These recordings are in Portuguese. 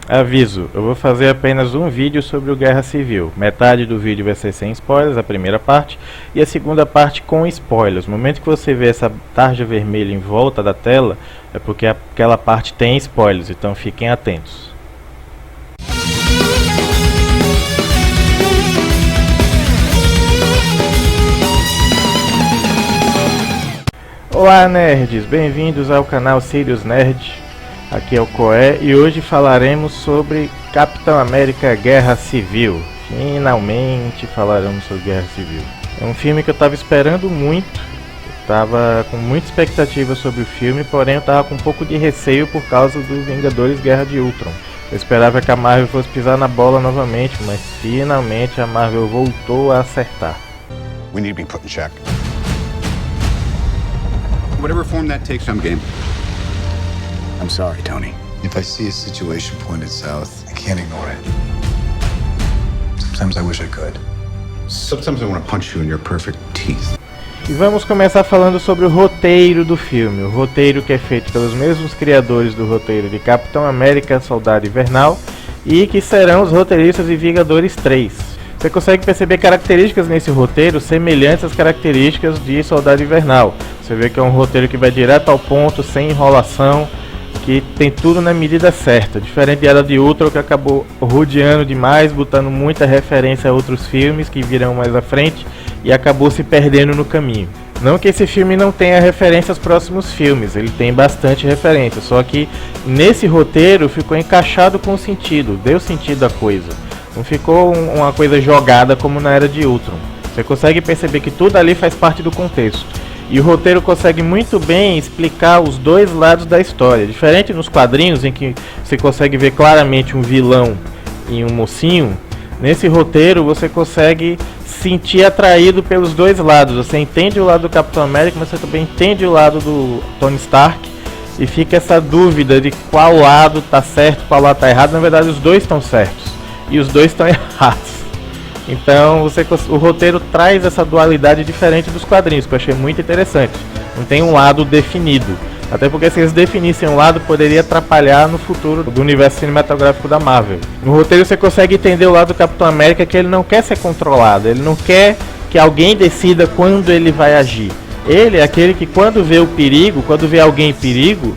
Aviso, eu vou fazer apenas um vídeo sobre o Guerra Civil. Metade do vídeo vai ser sem spoilers, a primeira parte, e a segunda parte com spoilers. No momento que você vê essa tarja vermelha em volta da tela, é porque aquela parte tem spoilers, então fiquem atentos. Olá nerds, bem-vindos ao canal Sirius Nerd. Aqui é o Coé e hoje falaremos sobre Capitão América Guerra Civil. Finalmente falaremos sobre Guerra Civil. É um filme que eu estava esperando muito, estava com muita expectativa sobre o filme, porém eu estava com um pouco de receio por causa do Vingadores Guerra de Ultron. Eu esperava que a Marvel fosse pisar na bola novamente, mas finalmente a Marvel voltou a acertar. We need to be put in check. Whatever form that takes, I'm game. I'm sorry, Tony. If I see a situation pointed south, I can't ignore it. Sometimes I wish I could. Sometimes I want to punch you in your perfect teeth. E vamos começar falando sobre o roteiro do filme. O roteiro que é feito pelos mesmos criadores do roteiro de Capitão América Soldado Invernal e que serão os roteiristas de Vingadores 3. Você consegue perceber características nesse roteiro semelhantes às características de Soldado Invernal. Você vê que é um roteiro que vai direto ao ponto, sem enrolação, que tem tudo na medida certa, diferente de Era de Ultron, que acabou rodeando demais, botando muita referência a outros filmes que virão mais à frente e acabou se perdendo no caminho. Não que esse filme não tenha referência aos próximos filmes, ele tem bastante referência, só que nesse roteiro ficou encaixado com sentido, deu sentido à coisa. Não ficou uma coisa jogada como na Era de Ultron. Você consegue perceber que tudo ali faz parte do contexto. E o roteiro consegue muito bem explicar os dois lados da história. Diferente nos quadrinhos, em que você consegue ver claramente um vilão e um mocinho, nesse roteiro você consegue se sentir atraído pelos dois lados. Você entende o lado do Capitão América, mas você também entende o lado do Tony Stark. E fica essa dúvida de qual lado está certo, qual lado está errado. Na verdade, os dois estão certos e os dois estão errados. Então o roteiro traz essa dualidade diferente dos quadrinhos, que eu achei muito interessante. Não tem um lado definido, até porque se eles definissem um lado poderia atrapalhar no futuro do universo cinematográfico da Marvel. No roteiro você consegue entender o lado do Capitão América, que ele não quer ser controlado, ele não quer que alguém decida quando ele vai agir. Ele é aquele que quando vê o perigo, quando vê alguém em perigo,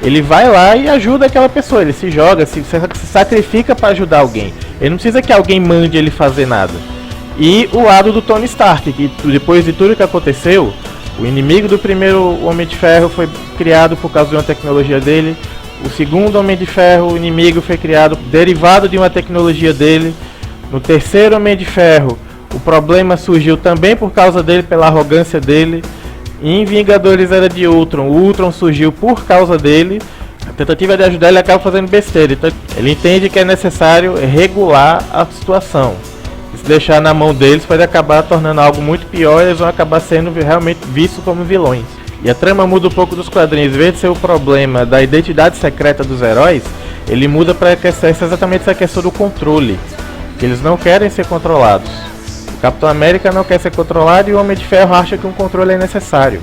ele vai lá e ajuda aquela pessoa, ele se joga, se sacrifica para ajudar alguém. Ele não precisa que alguém mande ele fazer nada. E o lado do Tony Stark, que depois de tudo que aconteceu, o inimigo do primeiro Homem de Ferro foi criado por causa de uma tecnologia dele. O segundo Homem de Ferro, o inimigo, foi criado derivado de uma tecnologia dele. No terceiro Homem de Ferro, o problema surgiu também por causa dele, pela arrogância dele. Em Vingadores Era de Ultron, o Ultron surgiu por causa dele. A tentativa de ajudar ele acaba fazendo besteira. Então ele entende que é necessário regular a situação. E se deixar na mão deles pode acabar tornando algo muito pior e eles vão acabar sendo realmente vistos como vilões. E a trama muda um pouco dos quadrinhos. Em vez de ser o problema da identidade secreta dos heróis, ele muda para exatamente essa questão do controle. Que eles não querem ser controlados. O Capitão América não quer ser controlado e o Homem de Ferro acha que um controle é necessário.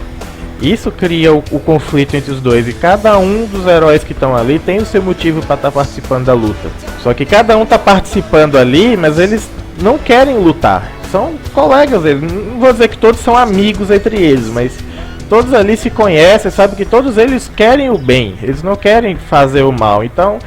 Isso cria o conflito entre os dois e cada um dos heróis que estão ali tem o seu motivo para estar participando da luta. Só que cada um está participando ali, mas eles não querem lutar. São colegas, não vou dizer que todos são amigos entre eles, mas todos ali se conhecem, sabem que todos eles querem o bem, eles não querem fazer o mal. Então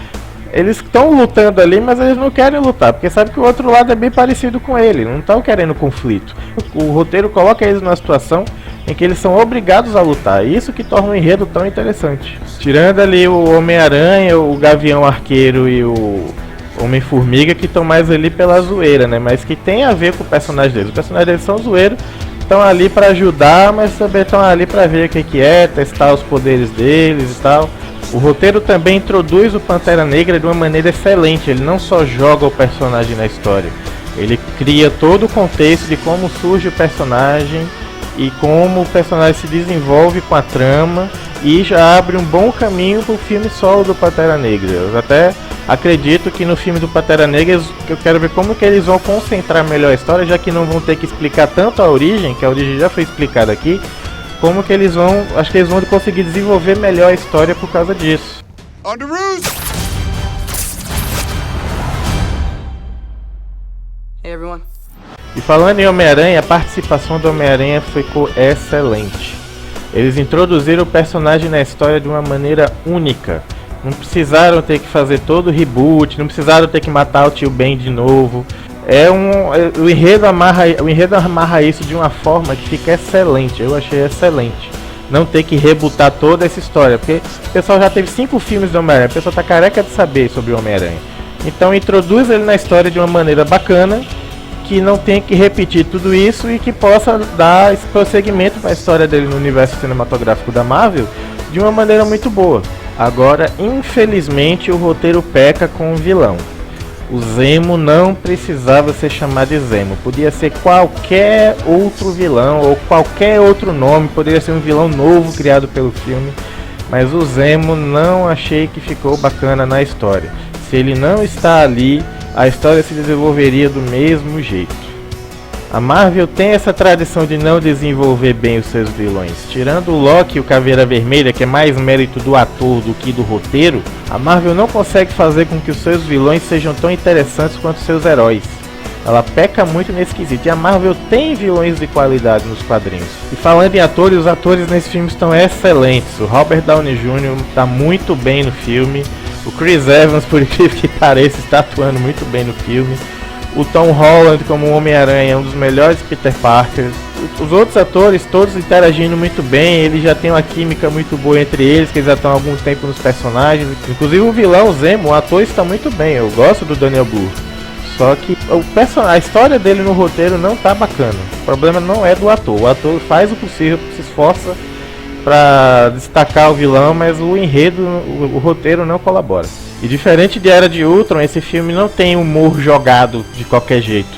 eles estão lutando ali, mas eles não querem lutar, porque sabem que o outro lado é bem parecido com ele, não estão querendo conflito. O roteiro coloca eles numa situação em que eles são obrigados a lutar, isso que torna o enredo tão interessante. Tirando ali o Homem-Aranha, o Gavião Arqueiro e o Homem-Formiga, que estão mais ali pela zoeira, né? Mas que tem a ver com o personagem deles. Os personagens deles são zoeiros, estão ali para ajudar, mas também estão ali para ver o que é, testar os poderes deles e tal. O roteiro também introduz o Pantera Negra de uma maneira excelente. Ele não só joga o personagem na história, ele cria todo o contexto de como surge o personagem e como o personagem se desenvolve com a trama e já abre um bom caminho para o filme solo do Pantera Negra. Eu até acredito que no filme do Pantera Negra eu quero ver como que eles vão concentrar melhor a história, já que não vão ter que explicar tanto a origem, que a origem já foi explicada aqui. Como que eles vão, acho que eles vão conseguir desenvolver melhor a história por causa disso. E falando em Homem-Aranha, a participação do Homem-Aranha ficou excelente. Eles introduziram o personagem na história de uma maneira única. Não precisaram ter que fazer todo o reboot, não precisaram ter que matar o tio Ben de novo. O enredo amarra isso de uma forma que fica excelente. Eu achei excelente. Não ter que rebootar toda essa história, porque o pessoal já teve 5 filmes do Homem-Aranha, o pessoal tá careca de saber sobre o Homem-Aranha. Então introduz ele na história de uma maneira bacana, que não tem que repetir tudo isso e que possa dar esse prosseguimento para a história dele no universo cinematográfico da Marvel de uma maneira muito boa. Agora, infelizmente, o roteiro peca com o vilão. O Zemo não precisava ser chamado de Zemo, podia ser qualquer outro vilão ou qualquer outro nome, poderia ser um vilão novo criado pelo filme, mas o Zemo não achei que ficou bacana na história. Se ele não está ali, a história se desenvolveria do mesmo jeito. A Marvel tem essa tradição de não desenvolver bem os seus vilões. Tirando o Loki e o Caveira Vermelha, que é mais mérito do ator do que do roteiro, a Marvel não consegue fazer com que os seus vilões sejam tão interessantes quanto seus heróis. Ela peca muito nesse quesito. E a Marvel tem vilões de qualidade nos quadrinhos. E falando em atores, os atores nesse filme estão excelentes. O Robert Downey Jr. está muito bem no filme. O Chris Evans, por incrível que pareça, está atuando muito bem no filme. O Tom Holland como Homem-Aranha é um dos melhores Peter Parkers. Os outros atores todos interagindo muito bem. Eles já têm uma química muito boa entre eles, que eles já estão há algum tempo nos personagens. Inclusive o vilão, o Zemo, o ator está muito bem. Eu gosto do Daniel Blue. Só que a história dele no roteiro não tá bacana. O problema não é do ator. O ator faz o possível, se esforça para destacar o vilão, mas o enredo, o roteiro não colabora. E diferente de Era de Ultron, esse filme não tem humor jogado de qualquer jeito.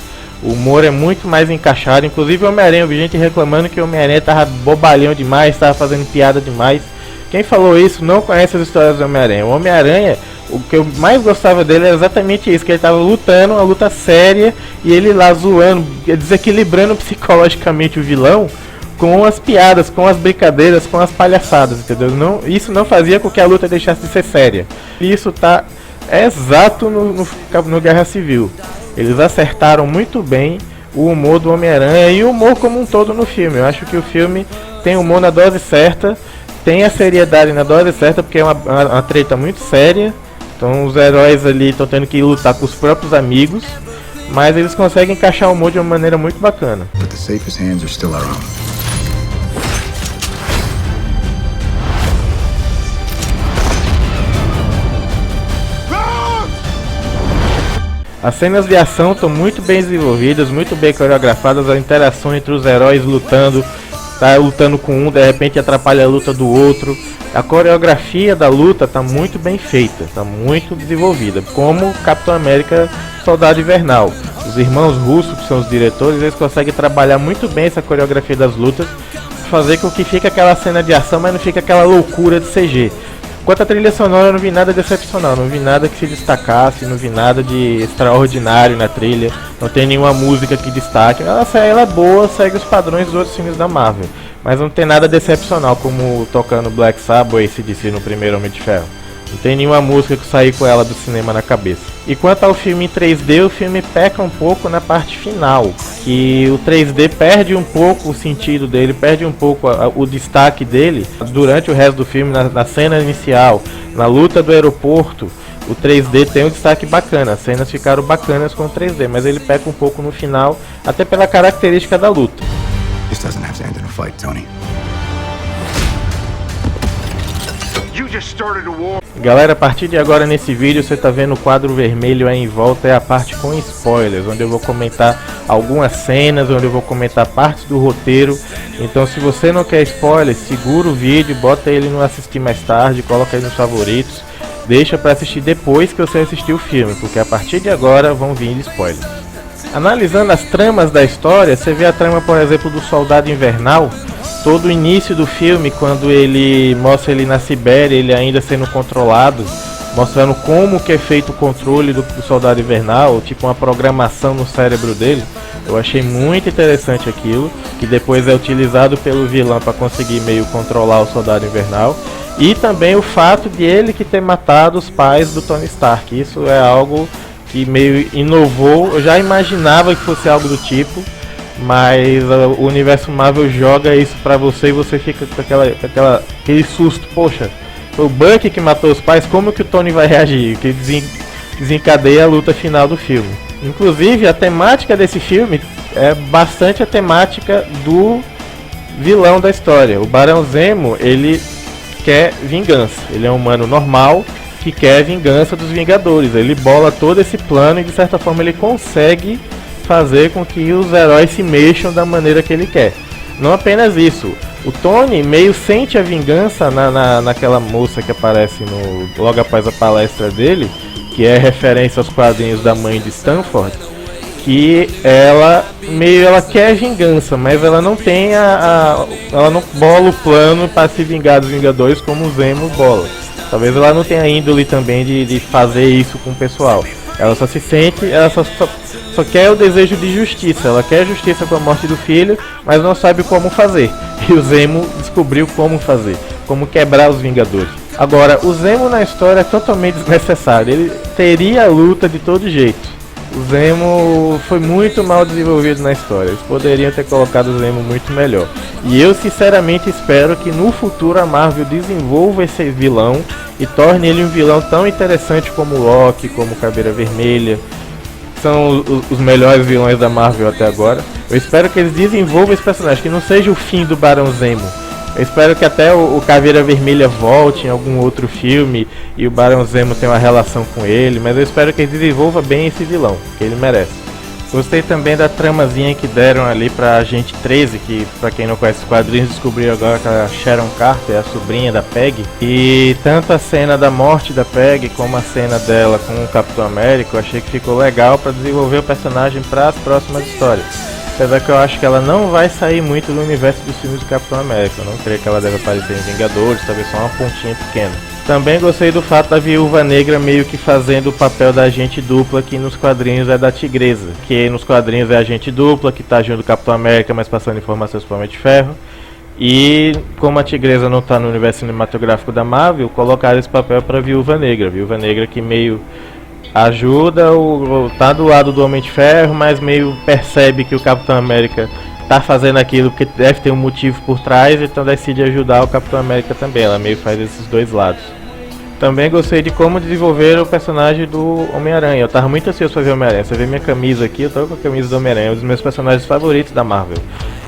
O humor é muito mais encaixado. Inclusive o Homem-Aranha, eu vi gente reclamando que o Homem-Aranha tava bobalhão demais, tava fazendo piada demais. Quem falou isso não conhece as histórias do Homem-Aranha. O Homem-Aranha, o que eu mais gostava dele era exatamente isso, que ele tava lutando, uma luta séria, e ele lá zoando, desequilibrando psicologicamente o vilão, com as piadas, com as brincadeiras, com as palhaçadas, entendeu? Isso não fazia com que a luta deixasse de ser séria. E isso tá exato no Guerra Civil. Eles acertaram muito bem o humor do Homem-Aranha e o humor como um todo no filme. Eu acho que o filme tem humor na dose certa, tem a seriedade na dose certa, porque é uma treta muito séria. Então os heróis ali estão tendo que lutar com os próprios amigos, mas eles conseguem encaixar o humor de uma maneira muito bacana. But the safest hands are still our own. As cenas de ação estão muito bem desenvolvidas, muito bem coreografadas, a interação entre os heróis lutando, tá lutando com um, de repente atrapalha a luta do outro. A coreografia da luta está muito bem feita, está muito desenvolvida, como Capitão América Soldado Invernal. Os irmãos russos, que são os diretores, eles conseguem trabalhar muito bem essa coreografia das lutas, fazer com que fique aquela cena de ação, mas não fique aquela loucura de CG. Quanto à trilha sonora, eu não vi nada decepcional, não vi nada que se destacasse, não vi nada de extraordinário na trilha, não tem nenhuma música que destaque. Ela é boa, segue os padrões dos outros filmes da Marvel, mas não tem nada decepcional, como tocando Black Sabbath ou AC/DC no primeiro Homem de Ferro. Não tem nenhuma música que sair com ela do cinema na cabeça. E quanto ao filme em 3D, o filme peca um pouco na parte final, que o 3D perde um pouco o sentido dele, perde um pouco o destaque dele durante o resto do filme, na cena inicial, na luta do aeroporto. O 3D tem um destaque bacana, as cenas ficaram bacanas com o 3D, mas ele peca um pouco no final, até pela característica da luta. This doesn't have to end in a fight, Tony. Galera, a partir de agora nesse vídeo você tá vendo o quadro vermelho aí em volta, é a parte com spoilers, onde eu vou comentar algumas cenas, onde eu vou comentar partes do roteiro. Então se você não quer spoilers, segura o vídeo, bota ele no assistir mais tarde, coloca ele nos favoritos, deixa para assistir depois que você assistir o filme, porque a partir de agora vão vir spoilers. Analisando as tramas da história, você vê a trama, por exemplo, do Soldado Invernal. Todo o início do filme, quando ele mostra ele na Sibéria, ele ainda sendo controlado, mostrando como que é feito o controle do Soldado Invernal, tipo uma programação no cérebro dele. Eu achei muito interessante aquilo, que depois é utilizado pelo vilão para conseguir meio controlar o Soldado Invernal. E também o fato de ele que ter matado os pais do Tony Stark. Isso é algo que meio inovou. Eu já imaginava que fosse algo do tipo, mas o universo Marvel joga isso pra você e você fica com aquele susto. Poxa, foi o Bucky que matou os pais, como que o Tony vai reagir? Que desencadeia a luta final do filme. Inclusive, a temática desse filme é bastante a temática do vilão da história. O Barão Zemo, ele quer vingança. Ele é um humano normal que quer vingança dos Vingadores. Ele bola todo esse plano e de certa forma ele consegue fazer com que os heróis se mexam da maneira que ele quer. Não apenas isso, o Tony meio sente a vingança naquela moça que aparece logo após a palestra dele, que é referência aos quadrinhos da mãe de Stanford, que ela quer vingança, mas ela não tem ela não bola o plano para se vingar dos Vingadores como o Zemo bola. Talvez ela não tenha a índole também de fazer isso com o pessoal. Ela só se sente, ela só quer o desejo de justiça. Ela quer justiça com a morte do filho, mas não sabe como fazer. E o Zemo descobriu como fazer, como quebrar os Vingadores. Agora, o Zemo na história é totalmente desnecessário. Ele teria a luta de todo jeito. O Zemo foi muito mal desenvolvido na história. Eles poderiam ter colocado o Zemo muito melhor. E eu sinceramente espero que no futuro a Marvel desenvolva esse vilão e torne ele um vilão tão interessante como o Loki, como o Caveira Vermelha. São os melhores vilões da Marvel até agora. Eu espero que eles desenvolvam esse personagem, que não seja o fim do Barão Zemo. Eu espero que até o Caveira Vermelha volte em algum outro filme e o Barão Zemo tenha uma relação com ele, mas eu espero que ele desenvolva bem esse vilão, que ele merece. Gostei também da tramazinha que deram ali pra Agente 13, que pra quem não conhece os quadrinhos descobriu agora que a Sharon Carter é a sobrinha da Peggy. E tanto a cena da morte da Peggy como a cena dela com o Capitão América, eu achei que ficou legal pra desenvolver o personagem para as próximas histórias. Apesar que eu acho que ela não vai sair muito do universo dos filmes do Capitão América. Eu não creio que ela deve aparecer em Vingadores, talvez só uma pontinha pequena. Também gostei do fato da Viúva Negra meio que fazendo o papel da agente dupla, que nos quadrinhos é da Tigresa. Que nos quadrinhos é a agente dupla, que tá junto do Capitão América, mas passando informações para o Homem de Ferro. E como a Tigresa não tá no universo cinematográfico da Marvel, colocaram esse papel para Viúva Negra. Viúva Negra que meio ajuda, tá do lado do Homem de Ferro, mas meio percebe que o Capitão América tá fazendo aquilo porque deve ter um motivo por trás, então decide ajudar o Capitão América também. Ela meio faz esses dois lados. Também gostei de como desenvolver o personagem do Homem-Aranha. Eu tava muito ansioso pra ver o Homem-Aranha. Você vê minha camisa aqui, eu tô com a camisa do Homem-Aranha, um dos meus personagens favoritos da Marvel.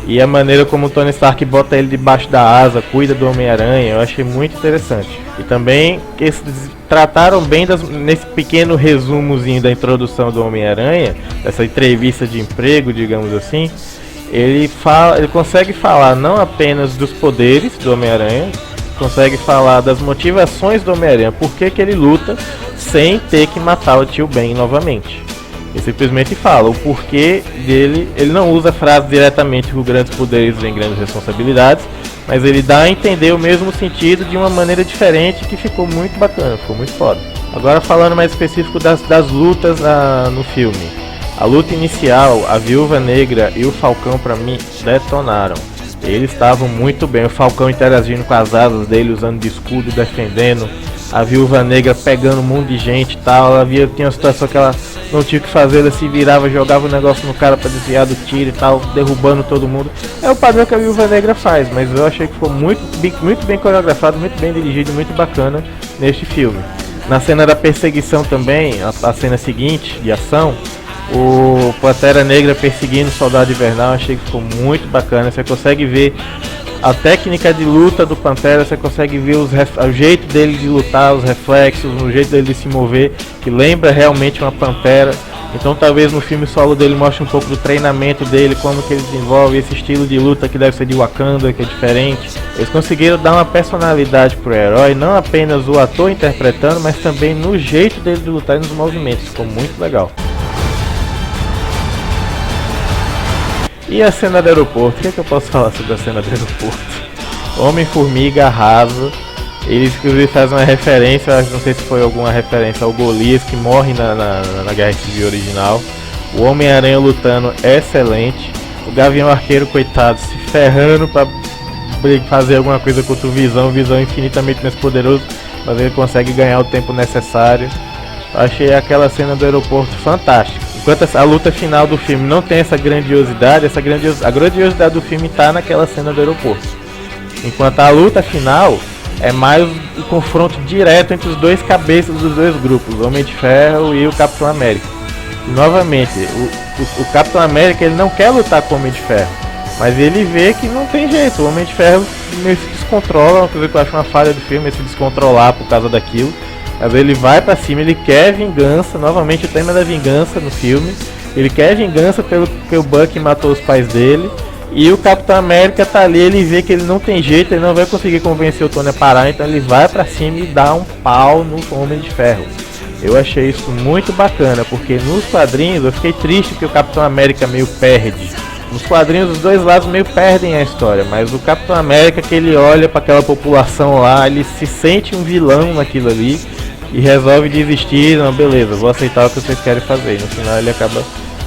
E a maneira como o Tony Stark bota ele debaixo da asa, cuida do Homem-Aranha, eu achei muito interessante. E também que eles trataram bem nesse pequeno resumozinho da introdução do Homem-Aranha, dessa entrevista de emprego, digamos assim. Ele consegue falar não apenas dos poderes do Homem-Aranha, consegue falar das motivações do Homem-Aranha, por que ele luta sem ter que matar o Tio Ben novamente. Ele simplesmente fala o porquê dele. Ele não usa a frase diretamente com grandes poderes vem grandes responsabilidades, mas ele dá a entender o mesmo sentido de uma maneira diferente, que ficou muito bacana, ficou muito foda. Agora falando mais específico das lutas no filme. A luta inicial, a Viúva Negra e o Falcão pra mim detonaram. Eles estavam muito bem, o Falcão interagindo com as asas dele, usando de escudo, defendendo. A Viúva Negra pegando um monte de gente e tal. Tinha uma situação que ela não tinha o que fazer, ela se virava, jogava o negócio no cara pra desviar do tiro e tal, derrubando todo mundo. É o padrão que a Viúva Negra faz, mas eu achei que foi muito bem coreografado, muito bem dirigido, muito bacana neste filme. Na cena da perseguição também, a cena seguinte de ação, o Pantera Negra perseguindo o Soldado Invernal, achei que ficou muito bacana. Você consegue ver a técnica de luta do Pantera, você consegue ver o jeito dele de lutar, os reflexos, o jeito dele de se mover, que lembra realmente uma Pantera. Então talvez no filme solo dele mostre um pouco do treinamento dele, como que ele desenvolve esse estilo de luta que deve ser de Wakanda, que é diferente. Eles conseguiram dar uma personalidade pro herói, não apenas o ator interpretando, mas também no jeito dele de lutar e nos movimentos. Ficou muito legal. E a cena do aeroporto? O que é que eu posso falar sobre a cena do aeroporto? Homem-Formiga arrasa. Eles inclusive fazem uma referência, não sei se foi alguma referência ao Golias, que morre na Guerra Civil original. O Homem-Aranha lutando excelente. O Gavião Arqueiro, coitado, se ferrando pra fazer alguma coisa contra o Visão. O Visão infinitamente mais poderoso, mas ele consegue ganhar o tempo necessário. Eu achei aquela cena do aeroporto fantástica. Enquanto a luta final do filme não tem essa grandiosidade, a grandiosidade do filme está naquela cena do aeroporto. Enquanto a luta final é mais o confronto direto entre os dois cabeças dos dois grupos, o Homem de Ferro e o Capitão América. E, novamente, o Capitão América ele não quer lutar com o Homem de Ferro, mas ele vê que não tem jeito, o Homem de Ferro meio se descontrola, uma coisa que eu acho uma falha do filme, é se descontrolar por causa daquilo. Mas ele vai pra cima, ele quer vingança, novamente o tema da vingança no filme. Ele quer vingança pelo que o Bucky matou os pais dele. E o Capitão América tá ali, ele vê que ele não tem jeito, ele não vai conseguir convencer o Tony a parar, então ele vai pra cima e dá um pau no Homem de Ferro. Eu achei isso muito bacana, porque nos quadrinhos eu fiquei triste que o Capitão América meio perde. Nos quadrinhos os dois lados meio perdem a história, mas o Capitão América que ele olha para aquela população lá, ele se sente um vilão naquilo ali e resolve desistir, não, beleza, vou aceitar o que vocês querem fazer. E no final ele acaba,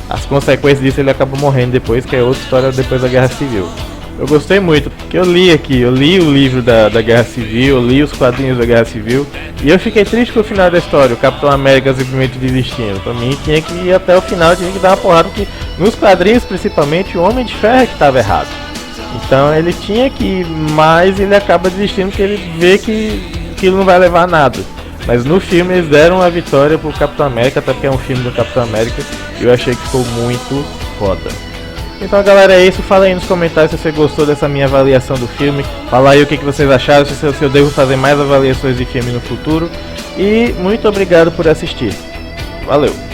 as consequências disso ele acaba morrendo depois, que é outra história depois da Guerra Civil. Eu gostei muito, porque eu li o livro da Guerra Civil, eu li os quadrinhos da Guerra Civil, e eu fiquei triste com o final da história, o Capitão América simplesmente desistindo. Pra mim tinha que ir até o final, tinha que dar uma porrada, porque nos quadrinhos principalmente o Homem de Ferro é que estava errado. Então ele tinha que ir, mas ele acaba desistindo porque ele vê que aquilo não vai levar a nada. Mas no filme eles deram a vitória pro Capitão América, até porque é um filme do Capitão América, e eu achei que ficou muito foda. Então galera, é isso, fala aí nos comentários se você gostou dessa minha avaliação do filme, fala aí o que vocês acharam, se eu devo fazer mais avaliações de filme no futuro, e muito obrigado por assistir, valeu!